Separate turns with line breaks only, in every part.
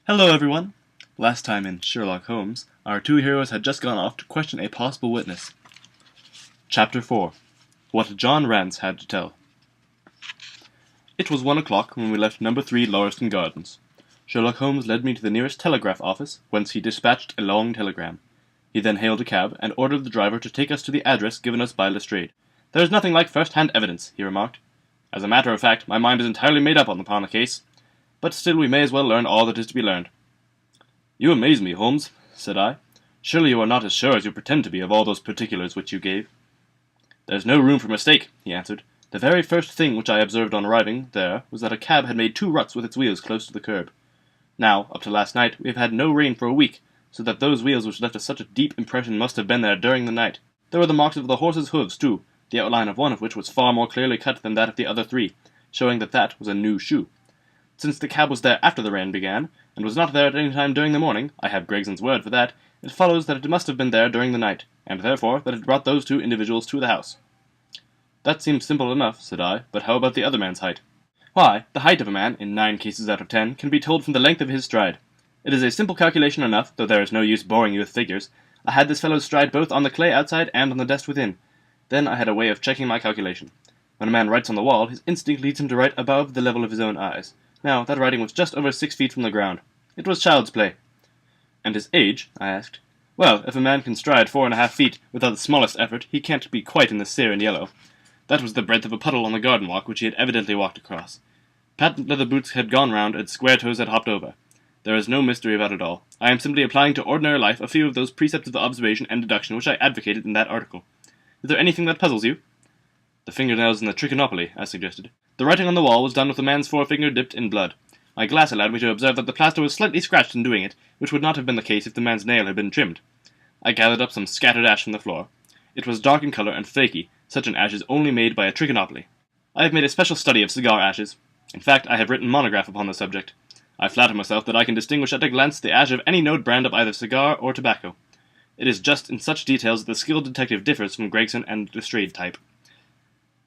Hello, everyone! Last time in Sherlock Holmes, our two heroes had just gone off to question a possible witness. Chapter 4. What John Rance Had to Tell. It was 1 o'clock when we left number 3 Lauriston Gardens. Sherlock Holmes led me to the nearest telegraph office, whence he dispatched a long telegram. He then hailed a cab, and ordered the driver to take us to the address given us by Lestrade. "There is nothing like first-hand evidence," he remarked. "As a matter of fact, my mind is entirely made up upon the case. But still we may as well learn all that is to be learned." "You amaze me, Holmes," said I. "Surely you are not as sure as you pretend to be of all those particulars which you gave." "There's no room for mistake," he answered. "The very first thing which I observed on arriving there was that a cab had made 2 ruts with its wheels close to the curb. Now, up to last night, we have had no rain for a week, so that those wheels which left us such a deep impression must have been there during the night. There were the marks of the horse's hoofs, too, the outline of one of which was far more clearly cut than that of the other 3, showing that that was a new shoe. Since the cab was there after the rain began, and was not there at any time during the morning, I have Gregson's word for that, it follows that it must have been there during the night, and therefore that it brought those 2 individuals to the house." "That seems simple enough," said I, "but how about the other man's height?" "Why, the height of a man, in 9 cases out of 10, can be told from the length of his stride. It is a simple calculation enough, though there is no use boring you with figures. I had this fellow's stride both on the clay outside and on the dust within. Then I had a way of checking my calculation. When a man writes on the wall, his instinct leads him to write above the level of his own eyes. Now, that writing was just over 6 feet from the ground. It was child's play." "And his age?" I asked. "Well, if a man can stride 4.5 feet without the smallest effort, he can't be quite in the sere and yellow. That was the breadth of a puddle on the garden walk which he had evidently walked across. Patent leather boots had gone round, and square toes had hopped over. There is no mystery about it all. I am simply applying to ordinary life a few of those precepts of observation and deduction which I advocated in that article. Is there anything that puzzles you?" "The fingernails in the trichinopoly," I suggested. "The writing on the wall was done with a man's forefinger dipped in blood. My glass allowed me to observe that the plaster was slightly scratched in doing it, which would not have been the case if the man's nail had been trimmed. I gathered up some scattered ash from the floor. It was dark in colour and flaky. Such an ash is only made by a trichinopoly. I have made a special study of cigar ashes. In fact, I have written a monograph upon the subject. I flatter myself that I can distinguish at a glance the ash of any known brand of either cigar or tobacco. It is just in such details that the skilled detective differs from Gregson and Lestrade type."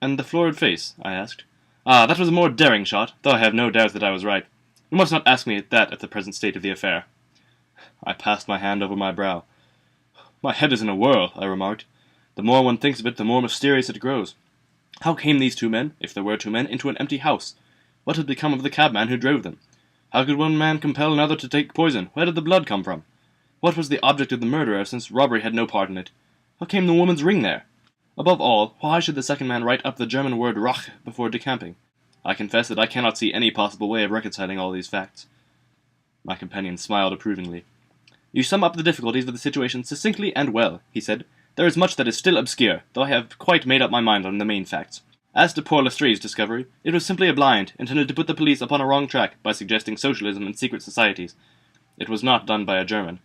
"And the florid face?" I asked. "Ah, that was a more daring shot, though I have no doubt that I was right. You must not ask me that at the present state of the affair." I passed my hand over my brow. "My head is in a whirl," I remarked. "The more one thinks of it, the more mysterious it grows. How came these 2 men, if there were 2 men, into an empty house? What had become of the cabman who drove them? How could one man compel another to take poison? Where did the blood come from? What was the object of the murderer, since robbery had no part in it? How came the woman's ring there? Above all, why should the second man write up the German word Rach before decamping? I confess that I cannot see any possible way of reconciling all these facts." My companion smiled approvingly. "You sum up the difficulties of the situation succinctly and well," he said. "There is much that is still obscure, though I have quite made up my mind on the main facts. As to poor Lestrade's discovery, it was simply a blind, intended to put the police upon a wrong track by suggesting socialism and secret societies. It was not done by a German.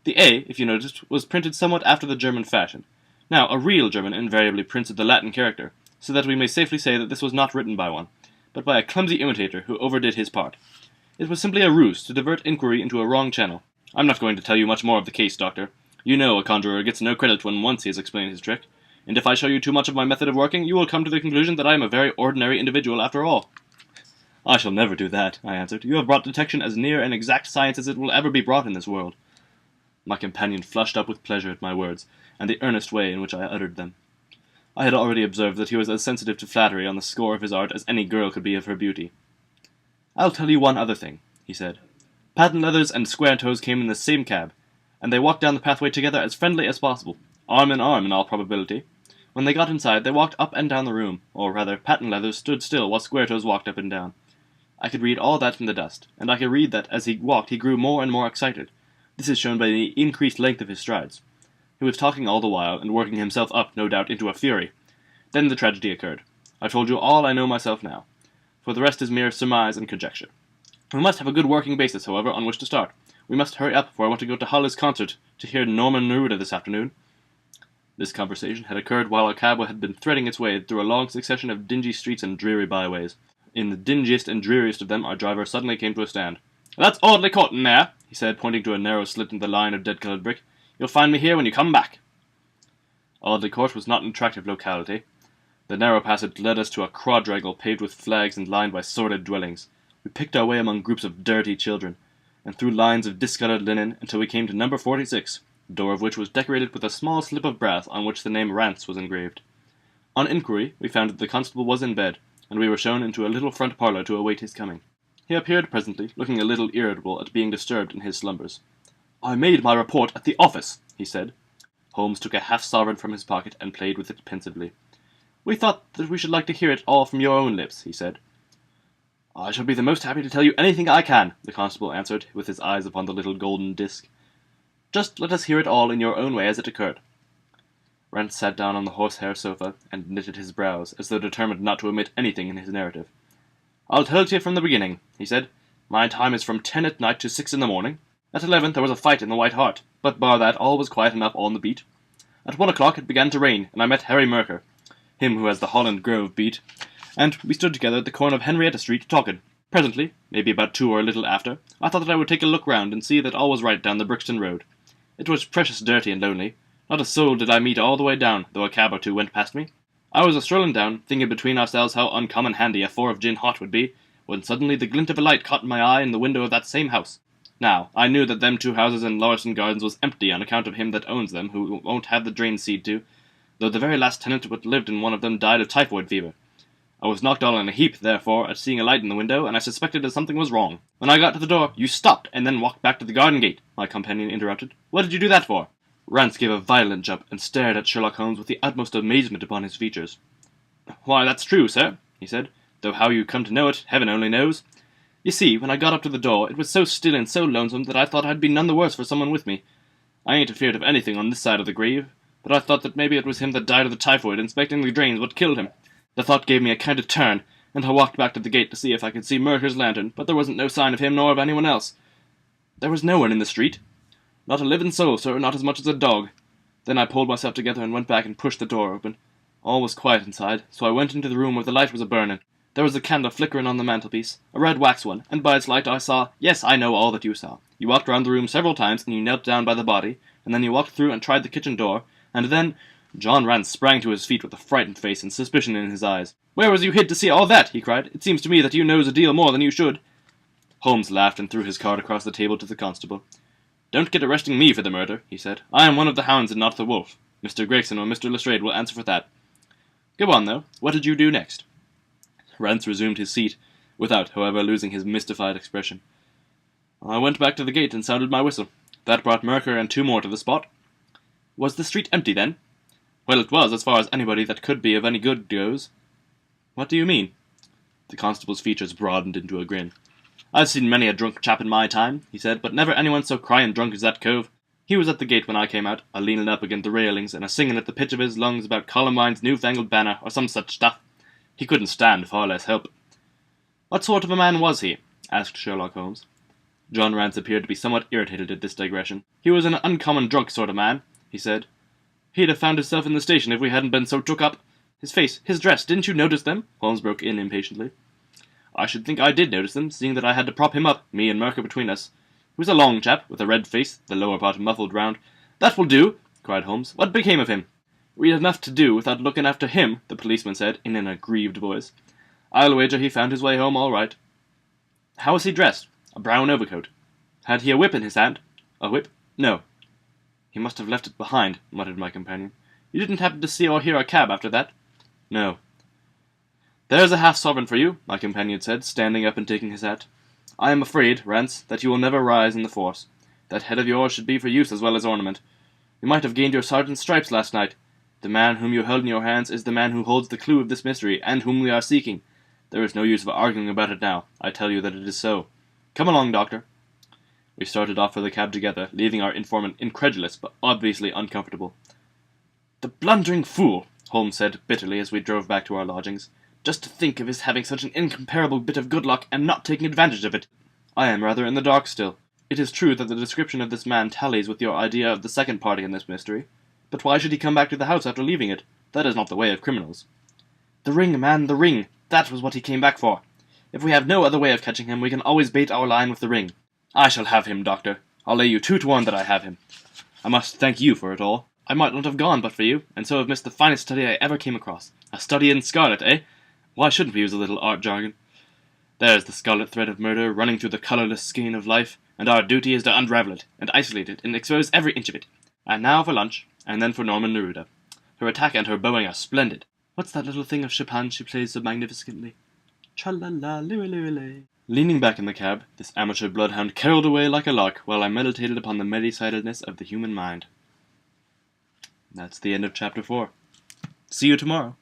The A, if you noticed, was printed somewhat after the German fashion. Now, a real German invariably prints the Latin character, so that we may safely say that this was not written by one, but by a clumsy imitator who overdid his part. It was simply a ruse to divert inquiry into a wrong channel. I'm not going to tell you much more of the case, Doctor. You know a conjurer gets no credit when once he has explained his trick, and if I show you too much of my method of working, you will come to the conclusion that I am a very ordinary individual after all." "I shall never do that," I answered. "You have brought detection as near an exact science as it will ever be brought in this world." My companion flushed up with pleasure at my words, and the earnest way in which I uttered them. I had already observed that he was as sensitive to flattery on the score of his art as any girl could be of her beauty. "I'll tell you one other thing," he said. "Patent leathers and square toes came in the same cab, and they walked down the pathway together as friendly as possible, arm in arm in all probability. When they got inside, they walked up and down the room, or rather, Patent leathers stood still while square toes walked up and down. I could read all that from the dust, and I could read that as he walked he grew more and more excited. This is shown by the increased length of his strides. He was talking all the while, and working himself up, no doubt, into a fury. Then the tragedy occurred. I've told you all I know myself now, for the rest is mere surmise and conjecture. We must have a good working basis, however, on which to start. We must hurry up, for I want to go to Hollis' concert to hear Norman Neruda this afternoon." This conversation had occurred while our cab had been threading its way through a long succession of dingy streets and dreary byways. In the dingiest and dreariest of them our driver suddenly came to a stand. "That's Audley Court in there," he said, pointing to a narrow slit in the line of dead-coloured brick. "You'll find me here when you come back." Audley Court was not an attractive locality. The narrow passage led us to a quadrangle paved with flags and lined by sordid dwellings. We picked our way among groups of dirty children. and through lines of discoloured linen until we came to number 46, the door of which was decorated with a small slip of brass on which the name Rance was engraved. On inquiry, we found that the constable was in bed, and we were shown into a little front parlour to await his coming. He appeared presently, looking a little irritable at being disturbed in his slumbers. "I made my report at the office," he said. Holmes took a half-sovereign from his pocket and played with it pensively. "We thought that we should like to hear it all from your own lips," he said. "I shall be the most happy to tell you anything I can," the constable answered, with his eyes upon the little golden disc. "Just let us hear it all in your own way as it occurred." Rance sat down on the horsehair sofa and knitted his brows, as though determined not to omit anything in his narrative. "I'll tell it to you from the beginning," he said. "My time is from 10 at night to 6 in the morning. At 11 there was a fight in the White Hart, but bar that all was quiet enough on the beat. At 1 o'clock it began to rain, and I met Harry Mercer, him who has the Holland Grove beat, and we stood together at the corner of Henrietta Street talking. Presently, maybe about 2 or a little after, I thought that I would take a look round and see that all was right down the Brixton Road. It was precious dirty and lonely. Not a soul did I meet all the way down, though a cab or two went past me. I was a-strolling down, thinking between ourselves how uncommon handy a 4 of gin hot would be, when suddenly the glint of a light caught my eye in the window of that same house. Now, I knew that them 2 houses in Lauriston Gardens was empty on account of him that owns them, who won't have the drains seed to, though the very last tenant what lived in one of them died of typhoid fever. I was knocked all in a heap, therefore, at seeing a light in the window, and I suspected that something was wrong. When I got to the door, you stopped, and then walked back to the garden gate," my companion interrupted. "What did you do that for?" Rance gave a violent jump, and stared at Sherlock Holmes with the utmost amazement upon his features. "Why, that's true, sir," he said, "though how you come to know it, heaven only knows. You see, when I got up to the door, it was so still and so lonesome that I thought I'd be none the worse for someone with me. I ain't afeard of anything on this side of the grave, but I thought that maybe it was him that died of the typhoid inspecting the drains what killed him. The thought gave me a kind of turn, and I walked back to the gate to see if I could see Mercer's lantern, but there wasn't no sign of him nor of anyone else. There was no one in the street. Not a living soul, sir, not as much as a dog. Then I pulled myself together and went back and pushed the door open. All was quiet inside, so I went into the room where the light was a-burning. There was a candle flickering on the mantelpiece, a red wax one, and by its light I saw— Yes, I know all that you saw. You walked round the room several times, and you knelt down by the body, and then you walked through and tried the kitchen door, and then— John Rance sprang to his feet with a frightened face and suspicion in his eyes. "Where was you hid to see all that?" he cried. "It seems to me that you knows a deal more than you should." Holmes laughed and threw his card across the table to the constable. "Don't get arresting me for the murder," he said. "I am one of the hounds and not the wolf. Mr. Gregson or Mr. Lestrade will answer for that. Go on, though. What did you do next?" Rance resumed his seat, without, however, losing his mystified expression. "I went back to the gate and sounded my whistle. That brought Mercer and 2 more to the spot." "Was the street empty, then?" "Well, it was, as far as anybody that could be of any good goes." "What do you mean?" The constable's features broadened into a grin. "I've seen many a drunk chap in my time," he said, "but never anyone so crying drunk as that cove. He was at the gate when I came out, a-leaning up against the railings, and a-singing at the pitch of his lungs about Columbine's newfangled banner, or some such stuff. He couldn't stand, far less help." "What sort of a man was he?" asked Sherlock Holmes. John Rance appeared to be somewhat irritated at this digression. "He was an uncommon drunk sort of man," he said. "He'd have found himself in the station if we hadn't been so took up. His face, his dress, didn't you notice them?" Holmes broke in impatiently. "I should think I did notice them, seeing that I had to prop him up, me and Mercer between us. He was a long chap, with a red face, the lower part muffled round." "That will do!" cried Holmes. "What became of him?" "We had enough to do without looking after him," the policeman said, in an aggrieved voice. "I'll wager he found his way home all right." "How was he dressed?" "A brown overcoat." "Had he a whip in his hand?" "A whip? No." "He must have left it behind," muttered my companion. "You didn't happen to see or hear a cab after that?" "No." "There's a half-sovereign for you," my companion said, standing up and taking his hat. "I am afraid, Rance, that you will never rise in the force. That head of yours should be for use as well as ornament. You might have gained your sergeant's stripes last night. The man whom you held in your hands is the man who holds the clue of this mystery, and whom we are seeking. There is no use of arguing about it now. I tell you that it is so. Come along, Doctor." We started off for the cab together, leaving our informant incredulous, but obviously uncomfortable. "The blundering fool!" Holmes said bitterly as we drove back to our lodgings. "Just to think of his having such an incomparable bit of good luck, and not taking advantage of it. I am rather in the dark still. It is true that the description of this man tallies with your idea of the second party in this mystery. But why should he come back to the house after leaving it? That is not the way of criminals." "The ring, man, the ring! That was what he came back for. If we have no other way of catching him, we can always bait our line with the ring. I shall have him, Doctor. I'll lay you 2 to 1 that I have him. I must thank you for it all. I might not have gone but for you, and so have missed the finest study I ever came across. A study in Scarlet, eh? Why shouldn't we use a little art jargon? There's the scarlet thread of murder running through the colourless skein of life, and our duty is to unravel it, and isolate it, and expose every inch of it. And now for lunch, and then for Norman Neruda. Her attack and her bowing are splendid. What's that little thing of Chopin she plays so magnificently? Tra-la-la, liri-liri-lay. Leaning back in the cab, this amateur bloodhound caroled away like a lark while I meditated upon the many-sidedness of the human mind. That's the end of Chapter 4. See you tomorrow.